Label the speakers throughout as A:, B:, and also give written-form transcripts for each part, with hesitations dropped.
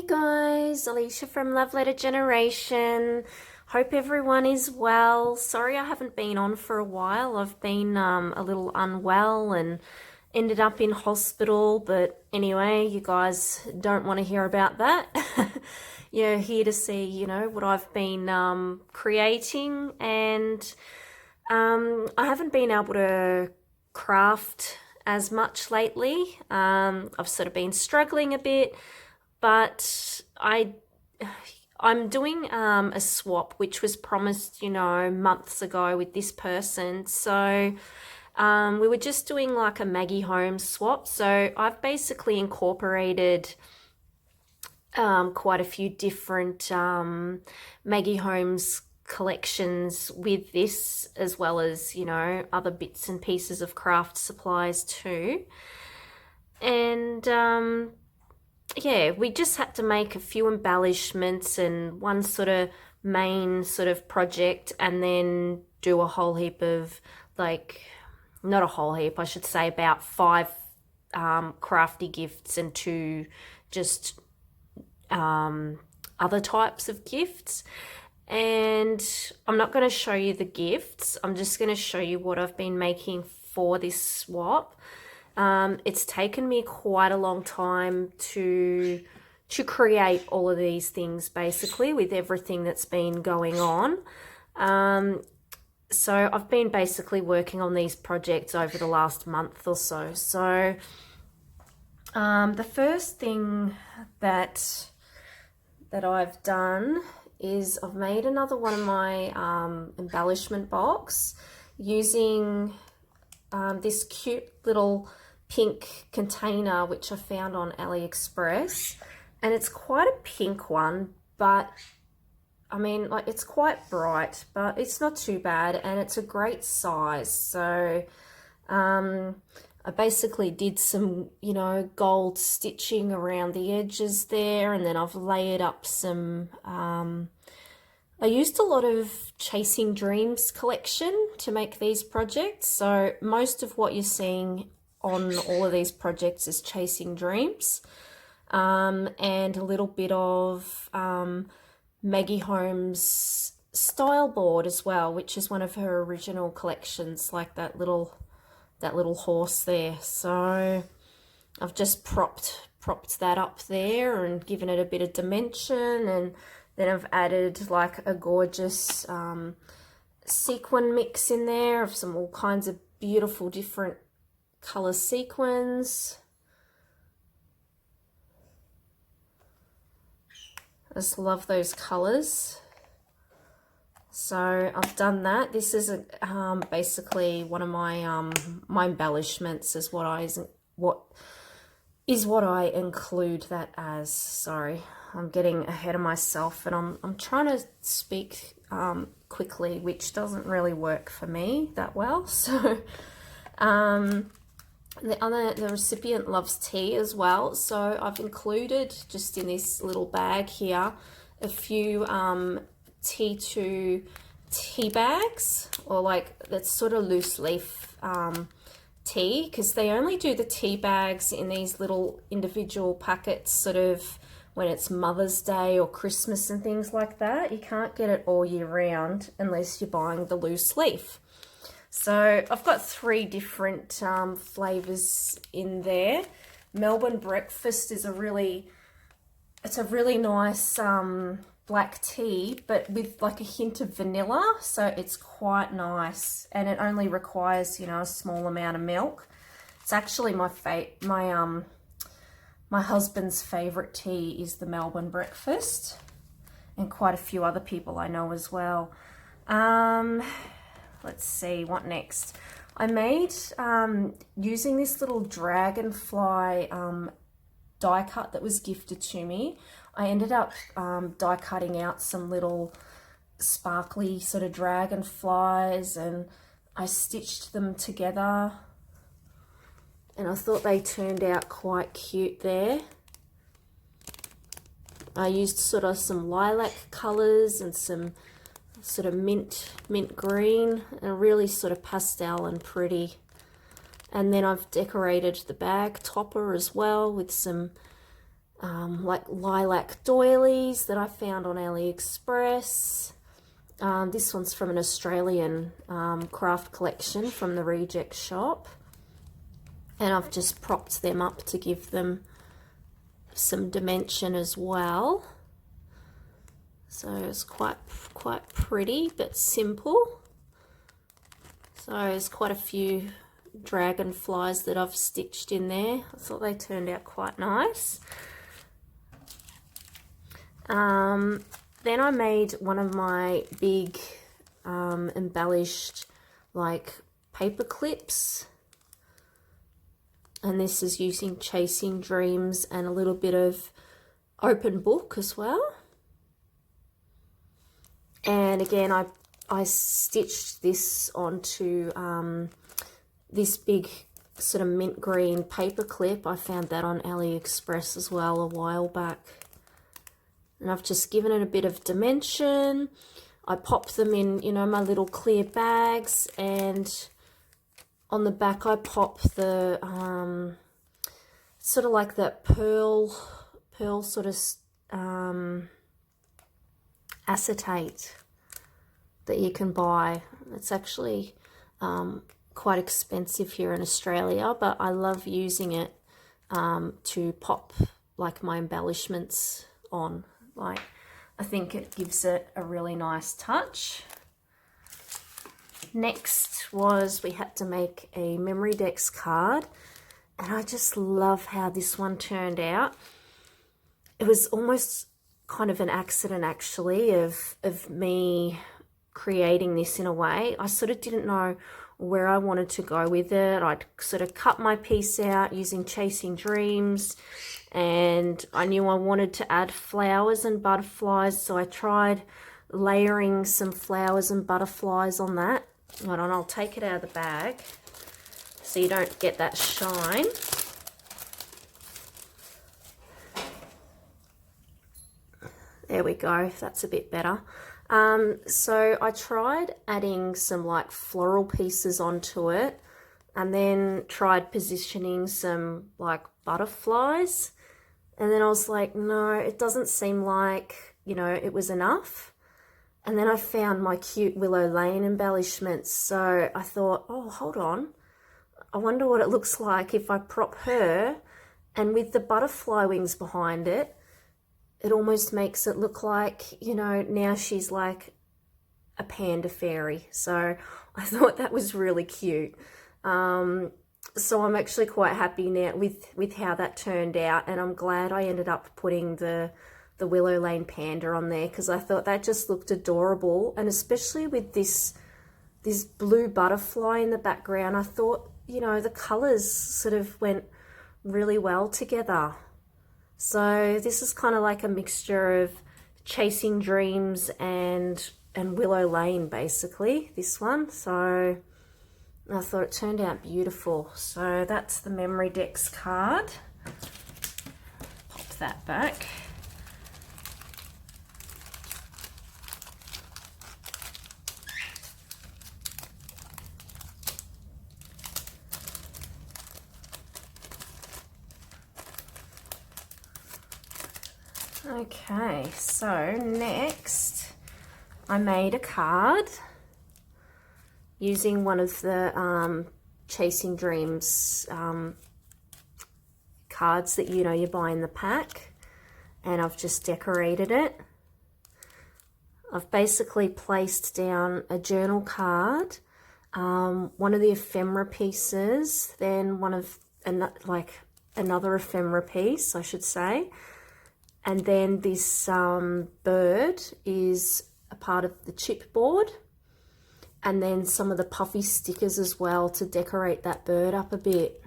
A: Hey guys, Alicia from Love Letter Generation. Hope everyone is well. Sorry I haven't been on for a while. I've been a little unwell and ended up in hospital, but anyway, you guys don't want to hear about that. You're here to see, what I've been creating, and I haven't been able to craft as much lately. I've sort of been struggling a bit, but I'm doing a swap which was promised, months ago with this person. So we were just doing like a Maggie Holmes swap. So I've basically incorporated quite a few different Maggie Holmes collections with this, as well as, other bits and pieces of craft supplies too. And yeah, we just had to make a few embellishments and one sort of main sort of project, and then do a whole heap of, like, not a whole heap, I should say about five crafty gifts and two just other types of gifts. And I'm not going to show you the gifts. I'm just going to show you what I've been making for this swap. It's taken me quite a long time to create all of these things, basically, with everything that's been going on. So I've been basically working on these projects over the last month or so. So the first thing that I've done is I've made another one of my embellishment box using this cute little pink container which I found on AliExpress, and it's quite a pink one, but I mean, like, it's quite bright, but it's not too bad, and it's a great size. So I basically did some, gold stitching around the edges there, and then I've layered up some I used a lot of Chasing Dreams collection to make these projects. So most of what you're seeing on all of these projects is Chasing Dreams, and a little bit of Maggie Holmes style board as well, which is one of her original collections, like that little horse there. So I've just propped that up there and given it a bit of dimension, and then I've added like a gorgeous sequin mix in there of some all kinds of beautiful different color sequins. I just love those colors. So I've done that. This is basically one of my my embellishments is what I include that as. Sorry, I'm getting ahead of myself, and I'm trying to speak quickly, which doesn't really work for me that well. So the recipient loves tea as well, so I've included just in this little bag here a few T2 tea bags, or like that's sort of loose leaf tea, because they only do the tea bags in these little individual packets sort of when it's Mother's Day or Christmas and things like that. You can't get it all year round unless you're buying the loose leaf. So I've got three different flavors in there. Melbourne Breakfast is a really nice black tea, but with like a hint of vanilla, so it's quite nice, and it only requires, a small amount of milk. It's actually my husband's favorite tea is the Melbourne Breakfast, and quite a few other people I know as well. Let's see, what next? I made, using this little dragonfly die cut that was gifted to me, I ended up die cutting out some little sparkly sort of dragonflies, and I stitched them together, and I thought they turned out quite cute there. I used sort of some lilac colors and some sort of mint green, and really sort of pastel and pretty. And then I've decorated the bag topper as well with some like lilac doilies that I found on AliExpress. This one's from an Australian craft collection from the Reject Shop. And I've just propped them up to give them some dimension as well. So it's quite pretty but simple. So there's quite a few dragonflies that I've stitched in there. I thought they turned out quite nice. Then I made one of my big embellished like paper clips, and this is using Chasing Dreams and a little bit of open book as well. And again, I stitched this onto this big sort of mint green paper clip. I found that on AliExpress as well a while back. And I've just given it a bit of dimension. I popped them in, you know, my little clear bags, and on the back I pop the sort of like that pearl sort of acetate that you can buy. It's actually quite expensive here in Australia, but I love using it to pop like my embellishments on. Like, I think it gives it a really nice touch. Next was we had to make a memory decks card, and I just love how this one turned out. It was almost kind of an accident actually of me creating this in a way. I sort of didn't know where I wanted to go with it. I'd sort of cut my piece out using Chasing Dreams, and I knew I wanted to add flowers and butterflies, so I tried layering some flowers and butterflies on that. Hold on, I'll take it out of the bag so you don't get that shine. There we go, that's a bit better. So I tried adding some like floral pieces onto it, and then tried positioning some like butterflies, and then I was like, no, it doesn't seem like, you know, it was enough. And then I found my cute Willow Lane embellishments, so I thought, oh, hold on, I wonder what it looks like if I prop her, and with the butterfly wings behind it, it almost makes it look like, you know, now she's like a panda fairy. So I thought that was really cute. So I'm actually quite happy now with how that turned out, and I'm glad I ended up putting the Willow Lane panda on there, because I thought that just looked adorable, and especially with this blue butterfly in the background, I thought, you know, the colors sort of went really well together. So this is kind of like a mixture of Chasing Dreams and Willow Lane, basically, this one. So I thought it turned out beautiful. So that's the Memory Decks card. Pop that back. Okay, so next I made a card using one of the Chasing Dreams cards that, you know, you buy in the pack, and I've just decorated it. I've basically placed down a journal card, one of the ephemera pieces, then one of another ephemera piece, I should say. And then this bird is a part of the chipboard, and then some of the puffy stickers as well to decorate that bird up a bit.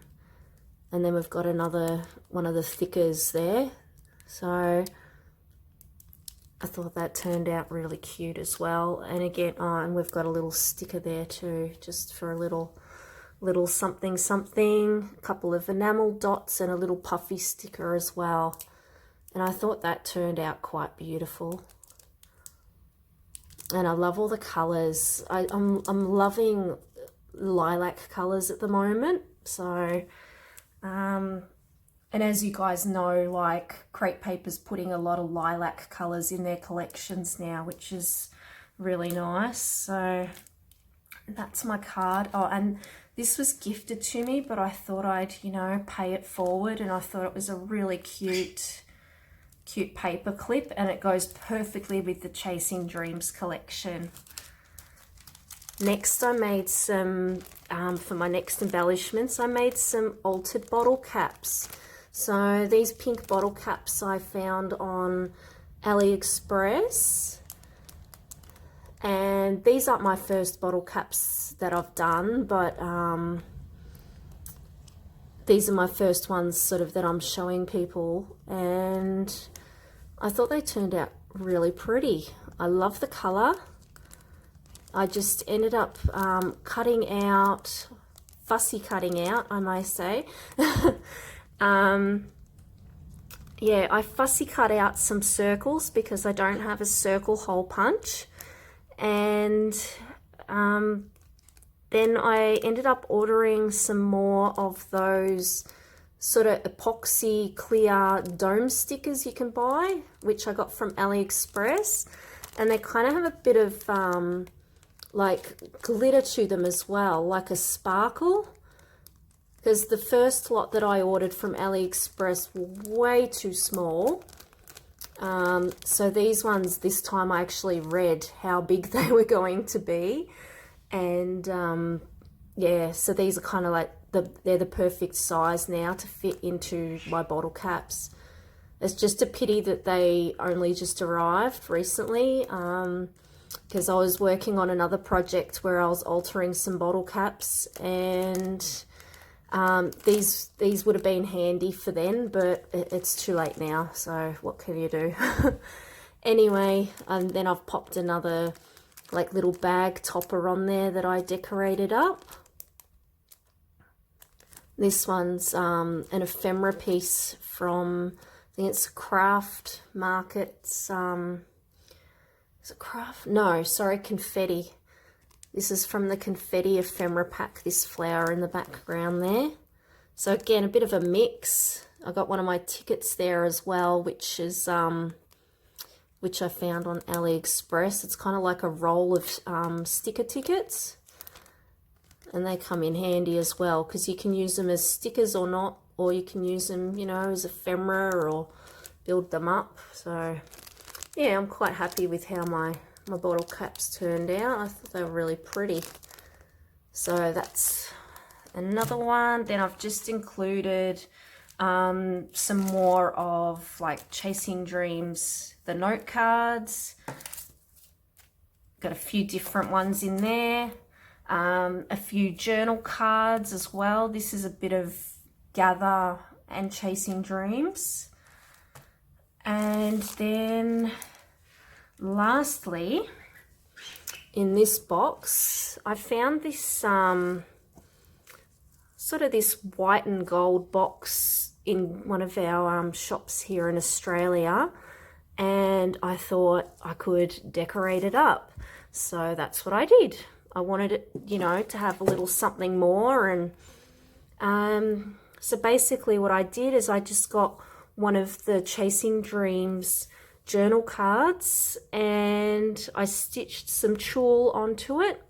A: And then we've got another one of the thickers there. So I thought that turned out really cute as well. And again, and we've got a little sticker there too, just for a little something something, a couple of enamel dots and a little puffy sticker as well. And I thought that turned out quite beautiful. And I love all the colours. I'm loving lilac colours at the moment. So And as you guys know, like Crepe Paper's putting a lot of lilac colours in their collections now, which is really nice. So that's my card. Oh, and this was gifted to me, but I thought I'd, you know, pay it forward, and I thought it was a really cute paper clip, and it goes perfectly with the Chasing Dreams collection. Next, I made some, for my next embellishments, I made some altered bottle caps. So these pink bottle caps I found on AliExpress. And these aren't my first bottle caps that I've done, but these are my first ones sort of that I'm showing people. And I thought they turned out really pretty. I love the colour. I just ended up fussy cutting out, I may say. Yeah, I fussy cut out some circles because I don't have a circle hole punch. And then I ended up ordering some more of those sort of epoxy clear dome stickers you can buy, which I got from AliExpress. And they kind of have a bit of like glitter to them as well, like a sparkle. Because the first lot that I ordered from AliExpress were way too small. So these ones, this time I actually read how big they were going to be. And yeah, so these are kind of like, they're the perfect size now to fit into my bottle caps. It's just a pity that they only just arrived recently, because I was working on another project where I was altering some bottle caps, and these would have been handy for then, but it's too late now, so what can you do? Anyway, and then I've popped another like little bag topper on there that I decorated up. This one's an ephemera piece from, I think it's Craft Markets, is it Craft? No, sorry, Confetti. This is from the Confetti ephemera pack, this flower in the background there. So again, a bit of a mix. I got one of my tickets there as well, which is which I found on AliExpress. It's kind of like a roll of sticker tickets. And they come in handy as well, because you can use them as stickers or not, or you can use them, you know, as ephemera or build them up. So yeah, I'm quite happy with how my bottle caps turned out. I thought they were really pretty. So that's another one. Then I've just included some more of like Chasing Dreams, the note cards. Got a few different ones in there. A few journal cards as well. This is a bit of Gather and Chasing Dreams. And then lastly, in this box, I found this sort of this white and gold box in one of our shops here in Australia, and I thought I could decorate it up. So that's what I did. I wanted it, you know, to have a little something more. And so basically what I did is I just got one of the Chasing Dreams journal cards and I stitched some tulle onto it.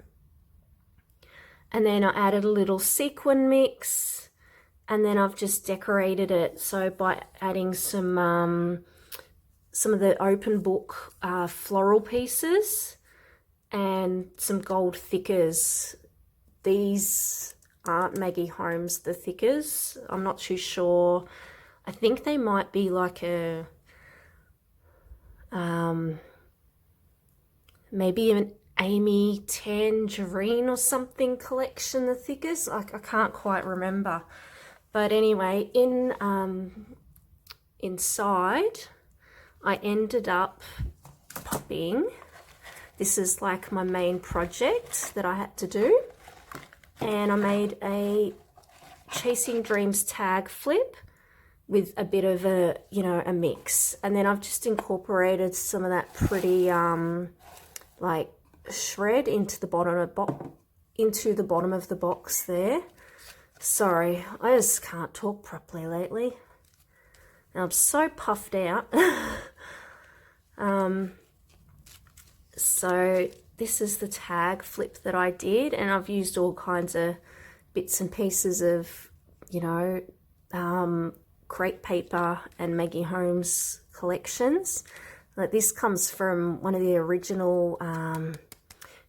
A: And then I added a little sequin mix, and then I've just decorated it. So by adding some of the open book floral pieces and some gold thickers. These aren't Maggie Holmes, the thickers. I'm not too sure. I think they might be like a, maybe an Amy Tangerine or something collection, the thickers. I can't quite remember. But anyway, inside, I ended up popping, this is like my main project that I had to do, and I made a Chasing Dreams tag flip with a bit of a, you know, a mix. And then I've just incorporated some of that pretty like shred into the bottom of the box there. Sorry, I just can't talk properly lately. And I'm so puffed out. So this is the tag flip that I did, and I've used all kinds of bits and pieces of, you know, crepe paper and Maggie Holmes collections. Like this comes from one of the original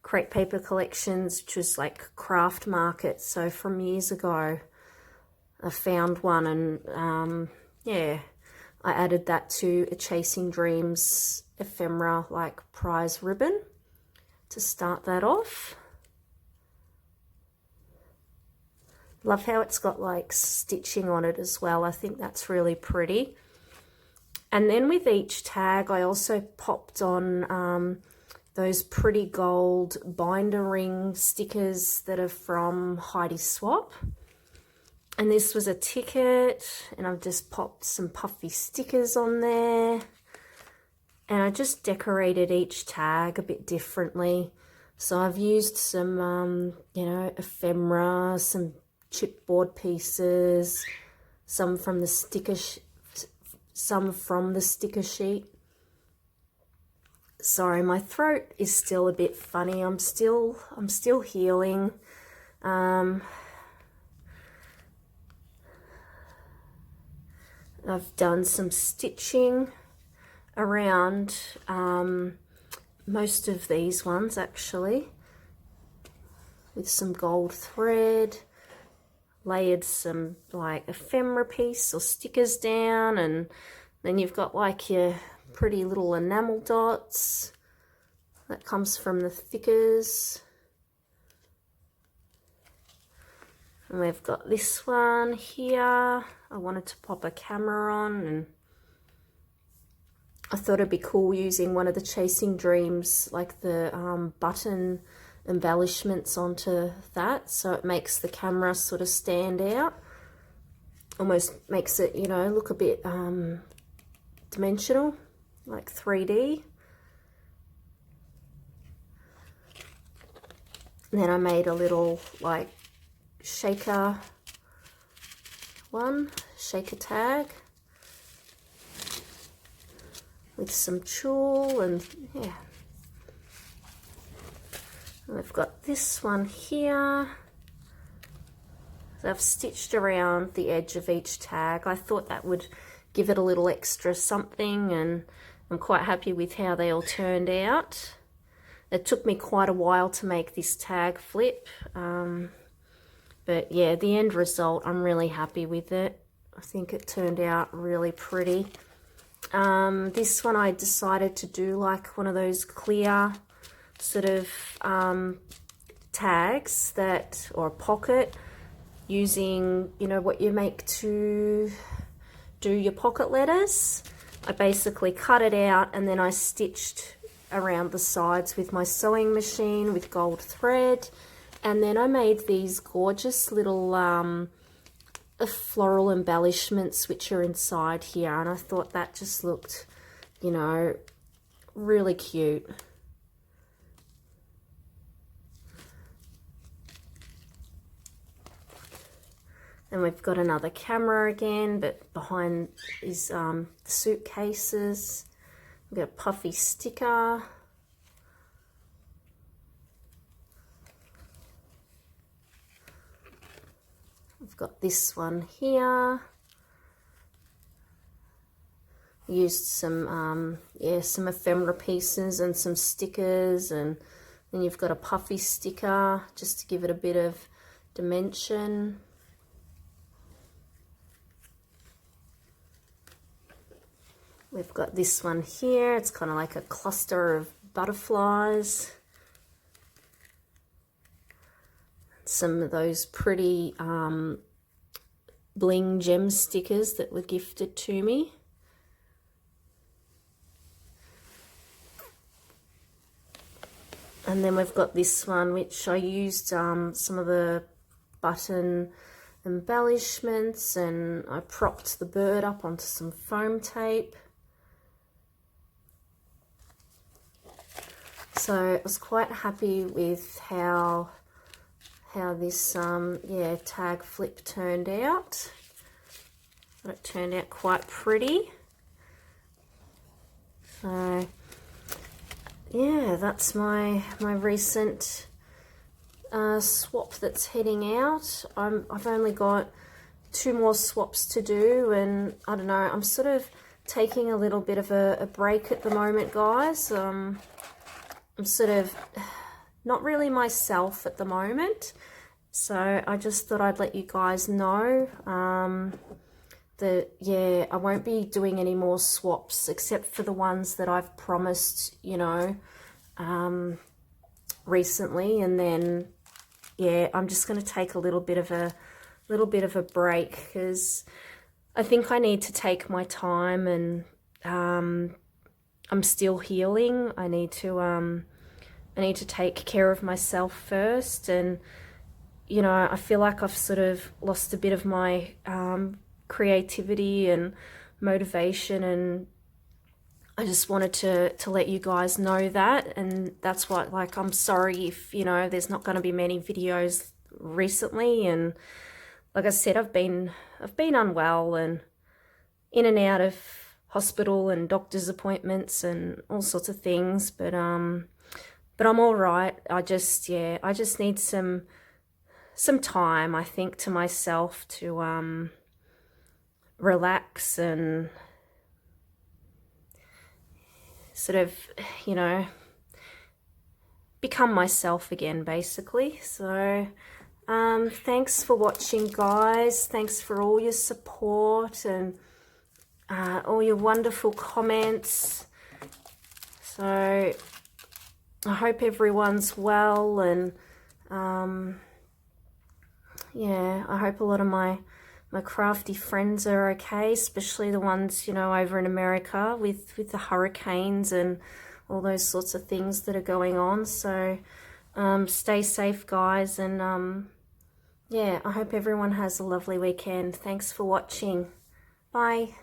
A: crepe paper collections, which was like craft market. So from years ago, I found one, and yeah, I added that to a Chasing Dreams ephemera like prize ribbon to start that off. Love how it's got like stitching on it as well. I think that's really pretty. And then with each tag, I also popped on those pretty gold binder ring stickers that are from Heidi Swap. And this was a ticket, and I've just popped some puffy stickers on there. And I just decorated each tag a bit differently. So I've used some, you know, ephemera, some chipboard pieces, some from the sticker sheet. Sorry, my throat is still a bit funny. I'm still healing. I've done some stitching around most of these ones actually, with some gold thread, layered some like ephemera piece or stickers down, and then you've got like your pretty little enamel dots that comes from the thickers. And we've got this one here. I wanted to pop a camera on, and I thought it'd be cool using one of the Chasing Dreams, like the button embellishments onto that, so it makes the camera sort of stand out. Almost makes it, you know, look a bit dimensional, like 3D. And then I made a little like shaker tag with some tulle, and yeah. And we've got this one here. So I've stitched around the edge of each tag. I thought that would give it a little extra something, and I'm quite happy with how they all turned out. It took me quite a while to make this tag flip, but yeah, the end result, I'm really happy with it. I think it turned out really pretty. This one I decided to do like one of those clear sort of tags that, or a pocket, using, you know, what you make to do your pocket letters. I basically cut it out, and then I stitched around the sides with my sewing machine with gold thread, and then I made these gorgeous little floral embellishments which are inside here, and I thought that just looked, you know, really cute. And we've got another camera again, but behind is the suitcases. We've got a puffy sticker. We've got this one here. Used some some ephemera pieces and some stickers, and then you've got a puffy sticker just to give it a bit of dimension. We've got this one here. It's kind of like a cluster of butterflies. Some of those pretty bling gem stickers that were gifted to me. And then we've got this one, which I used some of the button embellishments, and I propped the bird up onto some foam tape. So I was quite happy with how this tag flip turned out. thought it turned out quite pretty. So yeah, that's my recent swap that's heading out. I've only got 2 more swaps to do, and I don't know, I'm sort of taking a little bit of a break at the moment, guys. I'm sort of not really myself at the moment, so I just thought I'd let you guys know that yeah, I won't be doing any more swaps except for the ones that I've promised, you know, recently. And then yeah, I'm just going to take a little bit of a break, because I think I need to take my time, and I'm still healing. I need to take care of myself first. And you know, I feel like I've sort of lost a bit of my creativity and motivation, and I just wanted to let you guys know that. And that's what, like, I'm sorry if, you know, there's not going to be many videos recently. And like I said, I've been unwell and in and out of hospital and doctor's appointments and all sorts of things, but I'm all right. I just need some time, I think, to myself to relax and sort of, you know, become myself again, basically. So thanks for watching, guys. Thanks for all your support and all your wonderful comments. So I hope everyone's well, and yeah, I hope a lot of my crafty friends are okay, especially the ones, you know, over in America with the hurricanes and all those sorts of things that are going on. So stay safe, guys, and yeah, I hope everyone has a lovely weekend. Thanks for watching. Bye.